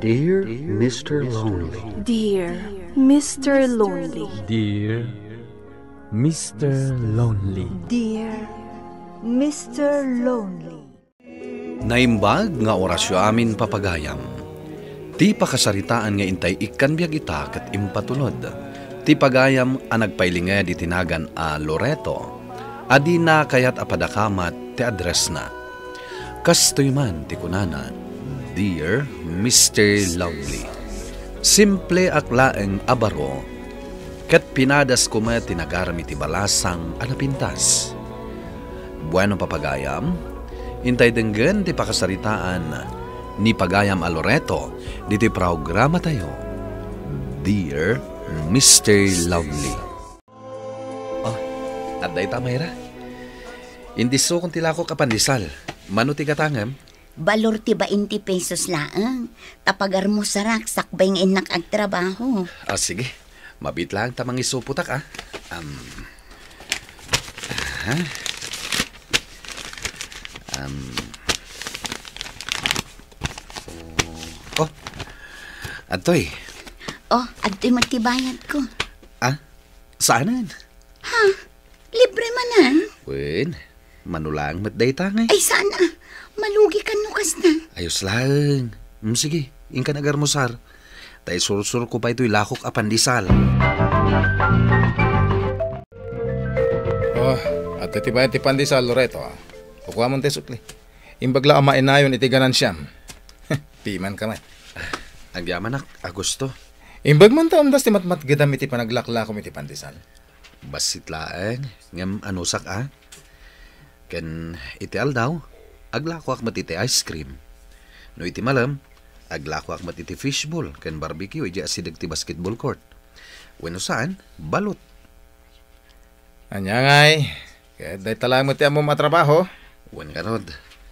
Dear Mr. Lonely. Dear Mr. Lonely. Dear Mr. Lonely. Dear Mr. Lonely. Naimbag nga orasyo amin papagayam. Ti pakasaritaan nga intay ikkanbiag ita ket impatulod. Ti pagayam ang nagpailinga di tinagan a Loreto. Adi na kayat apadakamat ti address na. Kastoy man ti kunana. Dear Mr. Lovely. Simple aklaeng abaro, kat pinadas ko ma tinagarami ti balasang anapintas. Bueno papagayam, intay denggan ti pakasaritaan ni Pagayam a Loreto di ti programa tayo. Dear Mr. Lovely. Oh, at day tamayra. Indiso kung tilako kapandisal, mano ti katangam? Balor ti 20 pesos laang. Tapagar mo sarak, sakbay ng inak ag trabaho. Sige. Mabit lang tamang isuputak, Oh, Atoy. Oh, adto'y magtibayad ko. Saanan? Ha? Libre manan? Wen, manulang matday tangay. Ay, sana. Malugi ka nukas na. Ayos lang. Sige, ingka nagarmusar. Tay sursur ko pa ito'y lakok apandisal. Oh, at iti ba iti pandisal, Loreto? Kukuha mong tesukli. Imbagla ama inayon iti ganan siyam. Piman ka man. Agyaman ak, Agusto. Imbag man taon das ti matmat gidam iti panaglaklakom iti pandisal. Basit laeng, ngam anusak Ken iti aldaw, aglako ak mat iti ice cream. No iti malam, aglako ak mat iti fishbowl, ken barbecue, iti asidag ti basketball court. Weno saan, balot. Anyangay, kaya day talang mo ti amo matrabaho. Wen karod,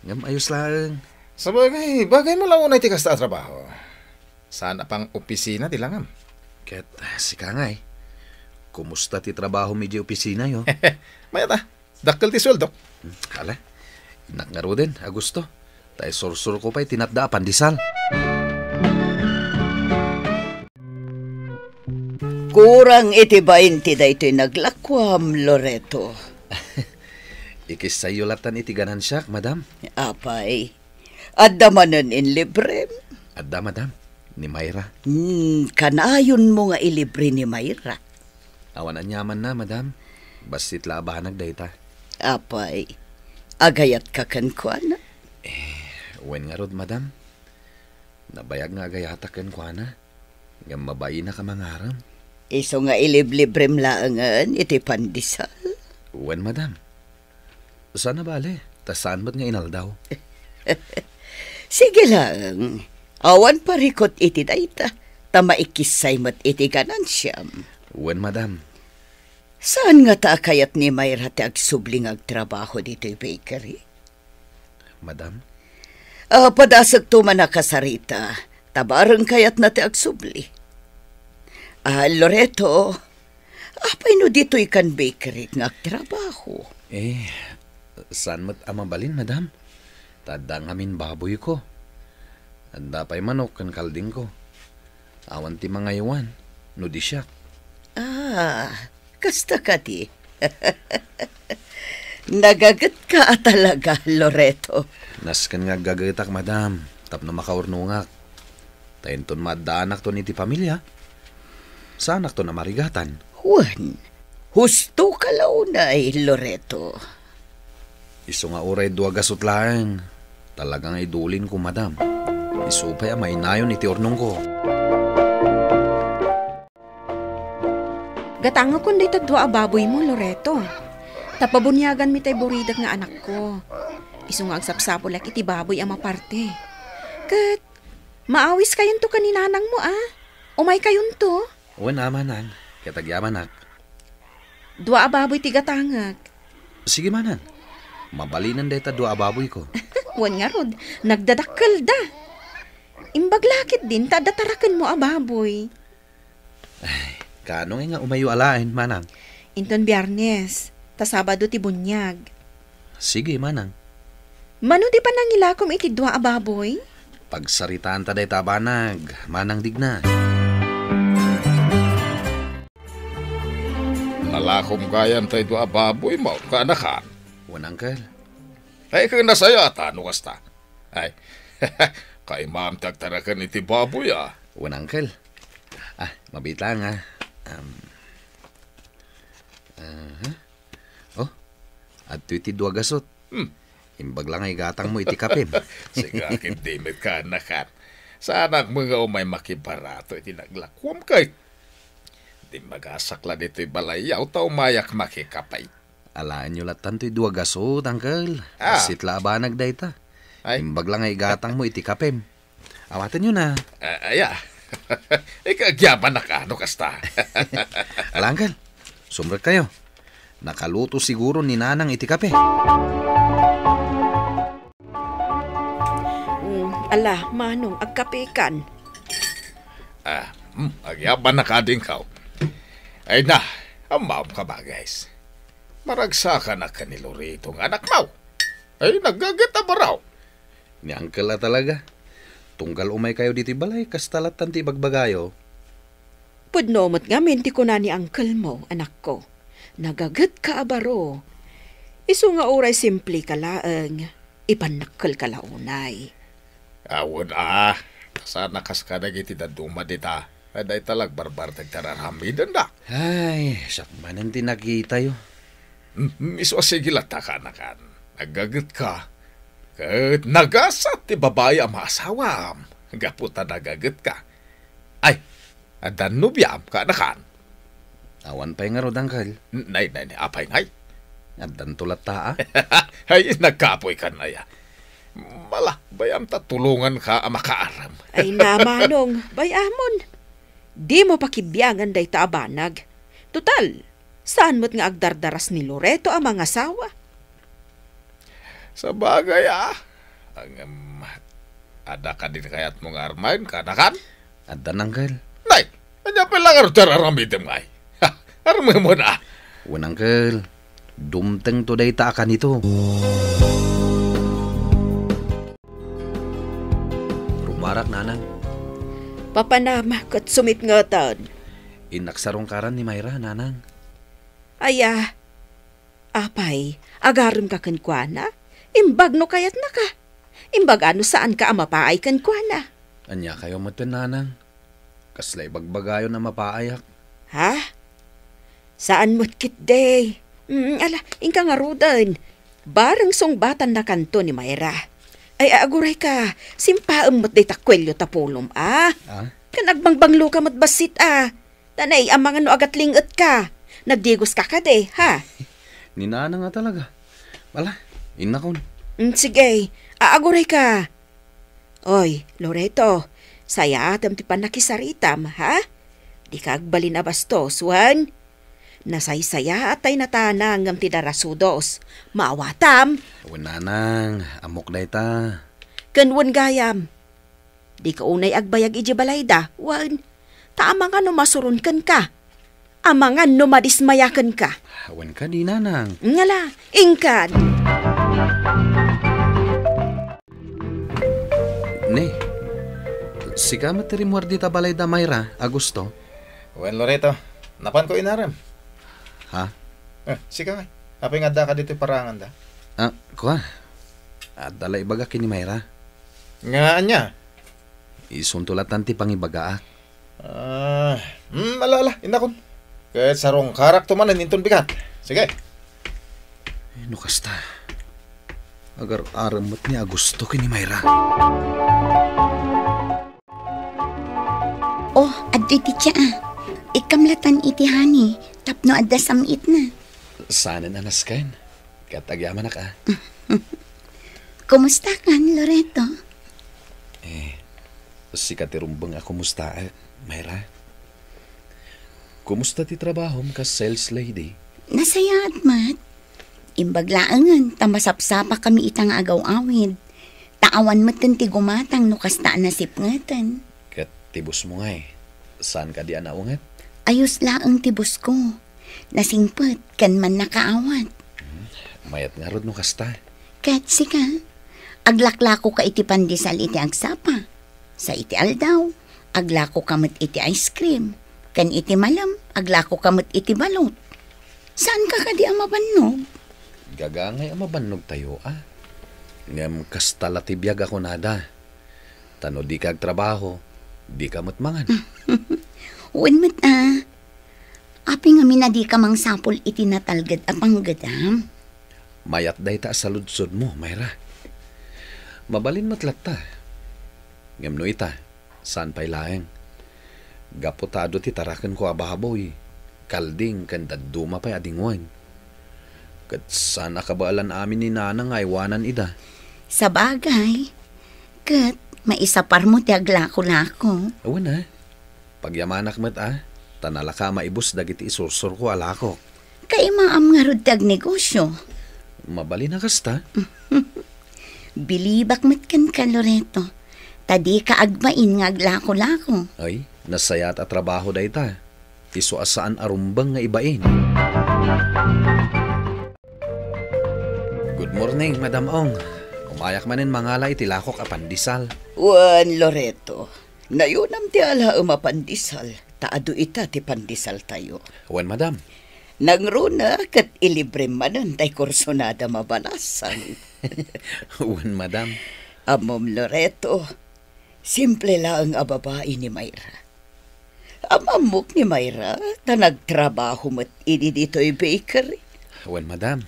ngam ayos lang. Sabagay, bagay mo lang unay ti kasta trabaho. Sana pang opisina ti langam. Ket si Kangay, kumusta ti trabaho mi di opisina yo? Mayata, dakkel ti sweldo. Hala, inak nga ro din, Agusto. Tay sursur ko pa'y tinatda pandisal. Kurang iti 20 da ito'y naglakwam, Loreto. Ikis sa'yo latan iti ganansyak, madam. Apay, adamanan in libre. Adda, madam, ni Mayra. Kanayon mo nga ilibre ni Mayra. Awan anyaman na, madam. Basit labanag dayta. Apay, agayat ka kankwana. Wen nga rod, madam. Nabayag nga agayata kankwana. Nga mabayi na ka mangaram. Iso nga iliblibrem laangan iti pandisal. Wen, madam. Sana bale? Tasaan ba't nga inaldaw? Sige lang. Awan parikot iti dayta. Tamaikisay mat iti ganansyam. Wen, madam. Saan nga ta kayat ni Mayra ti agsubling agtrabaho dito'y bakery? Madam? Padasag tuman na kasarita. Tabarang kayat na ti agsubli. Loreto, apay no dito'y kan bakery nga agtrabaho? Saan mat amabalin, madam? Tadang amin baboy ko. Anda pa'y manok kan kalding ko. Awan ti mga iwan, no di siya. Kasta ka di. Nagagat ka talaga, Loreto. Naskan nga gagatak, madam. Tap na makaurnungak. Tainton madaanak to ni ti pamilya. Saanak to na marigatan. Juan, husto ka launay, Loreto. Iso nga oray duwagasot lang. Talagang idulin ko, madam. Isupay amay nayon iti ornong ko. Gatanga kun dito dua baboy mo, Loreto. Tapabunyagan mi tay buridag nga anak ko. Iso nga agsapsapolak iti baboy ang maparte. Kat, maawis kayon to kaninanang mo Umay kayon to. Uwan amanan, katagyaman ak. Dua baboy ti gatangag. Sige manan, mabalinan deta dua baboy ko. Wan nga rod, nagdadakkel da. Imbaglakit din, tadatarakan mo baboy. Kano nga umayo alain, manang? Inton Biyernes, ta Sabado ti bunyag. Sige, manang. Mano di pa nangilakom iti dua baboy? Pagsaritaan ta day tabanag, manang digna. Nalakom gayam tayo do ababoy mo, kaanakan. Wan, Uncle. Ay, kung nasaya ata, ano kasta? Ay, kay ma'am tagtarakan iti baboy Wan, Uncle. Mabitlang Oh, at iti dua gasot. Imbag lang ay gatang mo iti kapim. Sige, kindimit ka, anakan. Sana mga umay makibarato iti naglakwam kay. Di magasakla dito'y balayaw ta umayak makikapay. Alaan nyo latan to'y dua gasot, Uncle. Sitla ba nagday ta? Imbag lang ay gatang mo iti kapim. Awatan nyo na. Ikagyaman na ka, ano kasta? Ala, Uncle. Sumrek kayo. Nakaluto siguro ni Nanang iti kape. Ala, manong, agkapekan. Agyaman na ka din ka. Ay na, amaw ka ba, guys? Maragsakan na kanilo rito ng anak mo. Ay, nagagita ba raw? Ni Uncle na talaga. Tunggal umay kayo diti balay, kastalatan ti bagbagayo. Pudnomot nga, menti ko na ni uncle mo, anak ko. Nagagat ka abaro. Isu nga oray simple ka laang, ipanakal ka launay. Awon sana kas ka nagiti na dumadita. Aday talag barbar tagtararamidan da. Ay, sakmanan ti nakita yo. Miso sigilata ka nakan. Nagagat ka. Kat nagasat ti babae ang masawam. Gaputa nagagat ka. Ay, adan nubyam ka nakan. Awan pa'y nga rod, Uncle. Nay, apay ngay. Adan tulat ta, Ay, nagkapoy ka na ya. Mala, bayam ta tulungan ka makaaram. Ay na, manong, bayamon. Di mo pakibiyangan day taabanag. Total, saan mo't nga agdardaras ni Loreto ang mga asawa? Sa bagay, ada ka din kayat mong armain ka na kan? Adan, Uncle. Nay, anya pala nga raramitem ngay. Armay mo na. Wan, Uncle. Dumteng to day ta ka nito. Rumarak, Nanang. Papanama kat sumit nga tan. Inaksarong karan ni Mayra, Nanang. Aya, apay, agarim ka kankwana? Imbag no kayat na ka. Imbag ano saan ka amapaay kankwana? Anya kayo matin, Nanang. Kaslay bagbagayo na mapaayak. Ha? Saan mo't kit day? Ala, ingka nga rudan. Barang songbatan na kanto ni Mayra. Ay, aguray ka. Simpaam mo't day takwelyo tapulom, Kanagbangbanglo ka mo't basit, Tanay, amang ano agat lingot ka. Nagdigos ka de, ha? Ninana nga talaga. Wala, inakon. Sige, aaguray ka. Oy, Loreto, saya atam ti panakisaritam, ha? Di ka agbalin abastos, wan? Nasaysaya atay natanang ngam ti darasudos. Maawatam. Wan, Nanang, amok day ta. Kanwan gayam. Di ka unay agbayag iji balayda, wan? Taamangan no masurunkan ka. Amangan no madismayakan ka. Wan ka di, Nanang. Ngala, ingkan. Ne, sika matirimuar di ta balay da Mayra, Agusto. Wen, Loreto, napan ko inaram. Ha? Sika nga. Apay nga da ka dito parangan da. Kuha. Dala ibaga kini Mayra. Nga anya? Isuntulatan ti pangibaga. Alala, inakon. Kahit sarong karak to man ninton bigat. Sige. No kasta. Agar aramot ni Agusto kini Mayra. Oh, adto iti tiya Ikamlatan iti hani. Tapno adda samit na. Sana nanas kain. Katagyaman na ka. Kumusta kan, Loreto? Si katirumbang ako musta, Mayra. Kumusta ti trabaho ka sales lady? Nasaya at mat. Imbaglaangan, tamasapsapa kami itang agaw-awid. Taawan matan ti gumatang no kasta nasip ngatan. Kat tibos mo nga Saan ka di anaungat? Ayos laang tibos ko. Nasingpet, kan man nakaawat. Mayat nga rod no kasta. Kat sika, aglaklako ka iti pandesal iti agsapa. Sa iti aldaw, aglako kamot iti ice cream. Kan iti malam, aglako kamot iti balot. Saan ka kadi ang mabannog? Gagangay ang mabannog tayo, Ngam kastala ti biyag ako nada. Tano di kag trabaho, di ka matmangan. Uwan api nga minadi ka mang sapol iti natalgad apang gadam. Mayat day ta sa ludsod mo, Mayra. Mabalin matlat ta. Ngam no ita, saan pa'y laeng? Gapotado ti tarakan ko abahaboy. Kalding kan daduma pa'y adingwan. Kat sana kabaalan amin ni nanang aywanan ida. Sa bagay, kat maisapar mo ti aglako-lako. Awan pagyamanak mat tanala ka maibus dagiti isursur ko alako. Kay maam nga rudtag negosyo. Mabali na kasta. Bilibak matkan ka, Loreto. Tadi ka agmain nga aglako-lako. Ay, nasayat at trabaho day ta. Iso asaan arumbang nga ibain. Good morning, Madam Ong. Umayak manin mangala itilakok a pandisal. Wan, Loreto. Nayunam ti ala umapandisal. Taado ita ti pandisal tayo. Wan, Madam. Nangruna kat ilibre manan tay kursonada mabalasan. Wan, Madam. Amom, Loreto. Simple lang ang babae ni Mayra. Amamok ni Mayra na nagtrabaho mat ini dito'y bakery. Wan, Madam.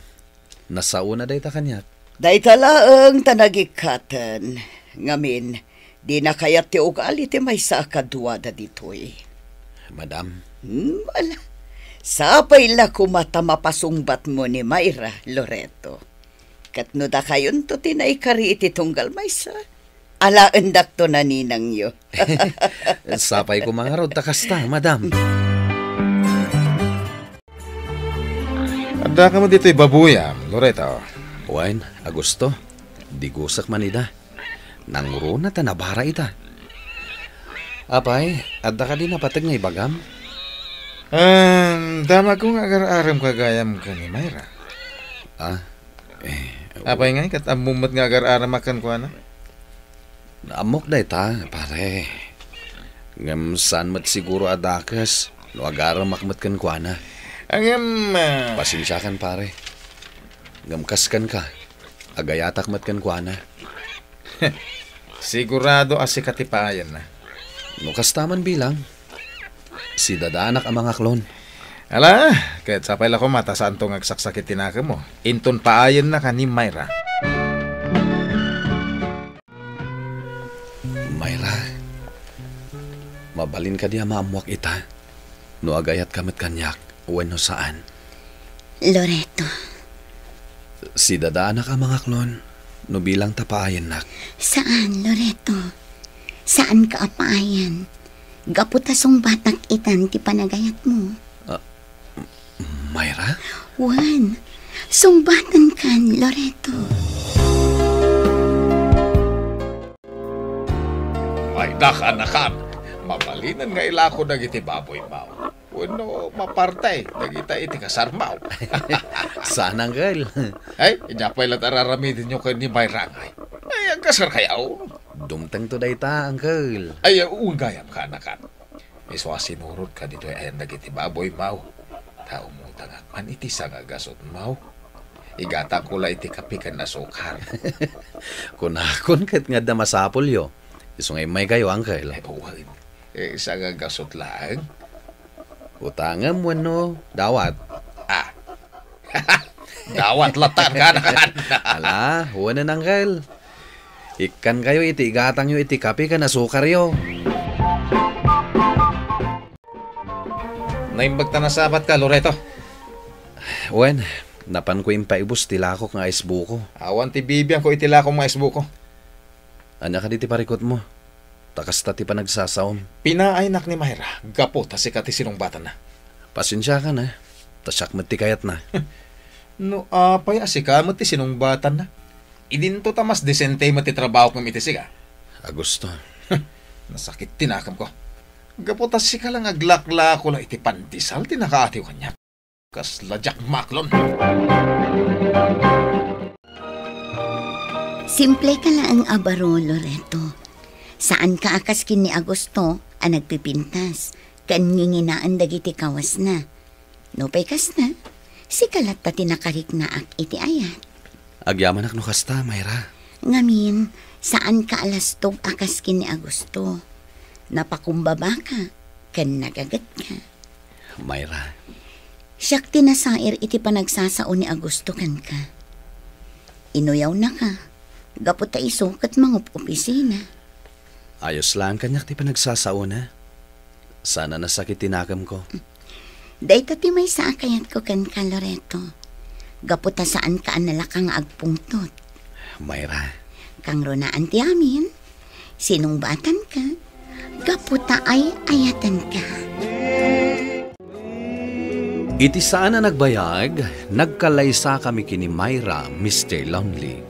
Nasauna day ta kanyat. Day talaang tanagikatan. Ngamin, di na kayat ti ugali ti may sa kaduwada dito'y. Madam. Wala. Sapay la kumata mapasungbat mo ni Mayra, Loreto. Katno da kayon to tinaikari iti tunggal may sa. Alaan dak to naninang yo. Sapay ko mga rod takasta, Madam. Ada ka mo dito'y babuyam, Loreto. Wan, Agosto. Di gusak man ida. Nanguro na tanabara ita. Apay, adda ka din napatag nga ibagam? Dama kong agar-aram kagayam ka ni Mayra. Apay nga, katamumot nga agar-aram akan ko na? Naamok day ta, pare. Ngam saan mat siguro adakas, no agaram makmat kan ko na. Angam... Pasensya kan, pare. Ngam kaskan ka, agayatak mat kan ko na. Sigurado asikatipayan na. No kastaman bilang, si dadaanak ang mga klon. Ala, kahit sapay lang ko mata saan tong agsaksakit tinaka mo. Inton paayan na ka ni Mayra. Mayra, mabalin ka diya maamuak ita. No agayat kamat kanyak, uwan no saan. Loreto. Si dadaanak ang mga klon, no bilang tapaayan nak. Saan, Loreto? Saan ka apayan? Gaputasong batak itan ti panagayat mo. Mayra? Wan, sungbatan kan, Loreto. Ay, nakanakan. Mabalinan nga ilako na iti baboy mau. Uno, mapartay. Nagita iti kasarmaw. Saan ang girl? Ay, inyapay lang araramidin nyo kayo ni Mayra ngay. Ay, ang kasar kayaw. Dumtang to day ta, uncle. Ay, ugayam ka na kan. Iswa sinurot ka dito ay nagiti baboy mau. Tao mo tangak man iti sangagasot mau. Igata ko la iti kapikan na sukar. Kunakon kat nga da masapol yo. Isungay may kayo, uncle. Ay, buwan. Sangagasot lang. Utangam mo no, dawat. Dawat latar ka na kan. Ala, huwan na uncle. Ikan kayo iti igatang yo iti kapi ka na sukar yo. Naimbag ta nasabat ka, Loreto. Wen, napan ko yung paibos tilakok nga isbuko. Awan ti bibiyang ko itila kong mga isbuko. Anya ka di ti parikot mo. Takas ta ti pa nagsasawom. Pinaaynak ni Mayra. Gapo, tasika ti sinungbatan na. Pasensya ka na. Tasyak mo ti kayat na. No, apay asika mo ti sinungbatan na. Idinto ta mas desente mo ti trabaho kong itisika. Agosto. Nasakit tinakam ko. Gapo tasika lang aglakla ko lang iti pandisal tinakaatiw kanya. Kasladyak maklon. Simple ka lang ang abaro, Loreto. Saan ka akas kin ni Agosto ang nagpipintas, kan nginginaan dagiti kawas na. No pay kas na, si kalat ta tinakarik na ak iti ayat. Agyaman no kasta, Mayra. Ngamin, saan ka alastog akas kin ni Agosto? Napakumbaba ka, kan nagagat ka. Mayra, Siyak tinasair iti panagsasao ni Agosto kan ka. Inuyaw na ka, gapot ta iso kat mangup opisina. ayos lang kanyak ti panagsasauna. Sana nasakit tinakam ko. Dahil ti may sa akayat ko kan ka, Loreto. Gapot ta saan ka analakang agpungtot. Mayra, Kang ronaan ti amin, sinong batan ka, gapot ta ay ayatan ka. iti saan na nagbayag, nagkalaysa kami kini Mayra, Mr. Lonely.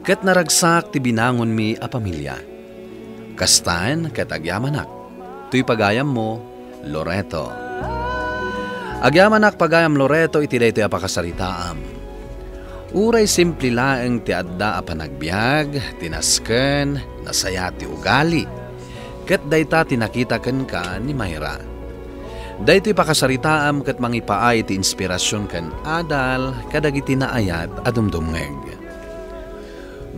Kat naragsak ti binangon mi a pamilya. Kastan kat agyamanak. Tuy pagayam mo, Loreto. Agyamanak pagayam Loreto iti daytoy a pakasaritaam. Uray simple laeng ti adda a panagbiag, tinasken, nasaya ti ugali. Kat dayta tinakita ken ka ni Mayra. Daytoy pakasaritaam ket mangipaay ti inspirasyon ken adal kadagiti naayat a dumdumngeg.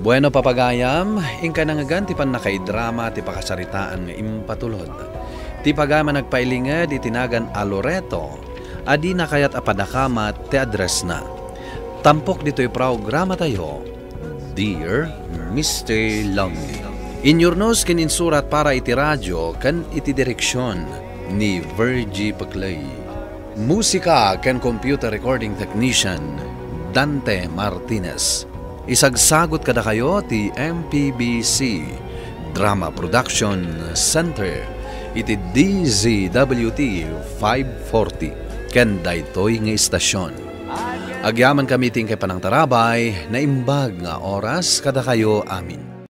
Bueno papagayam, ingka nangagan ti panakaidrama ti pakasaritaan nga impatulod. Ti pagama nagpailinged itinagan a Loreto, adi na kayat apadakamat ti address na. Tampok dito'y programa tayo, Dear Mr. Lonely. Inyurnos kin insurat para iti radyo kan iti direksyon ni Virgie Paclay. Musika kan computer recording technician Dante Martinez. Isagsagot kada kayo ti MPBC Drama Production Center iti DZWT 540 ken daytoy nga istasyon. Agyaman kami ting kay panang tarabay na imbag nga oras kada kayo amin.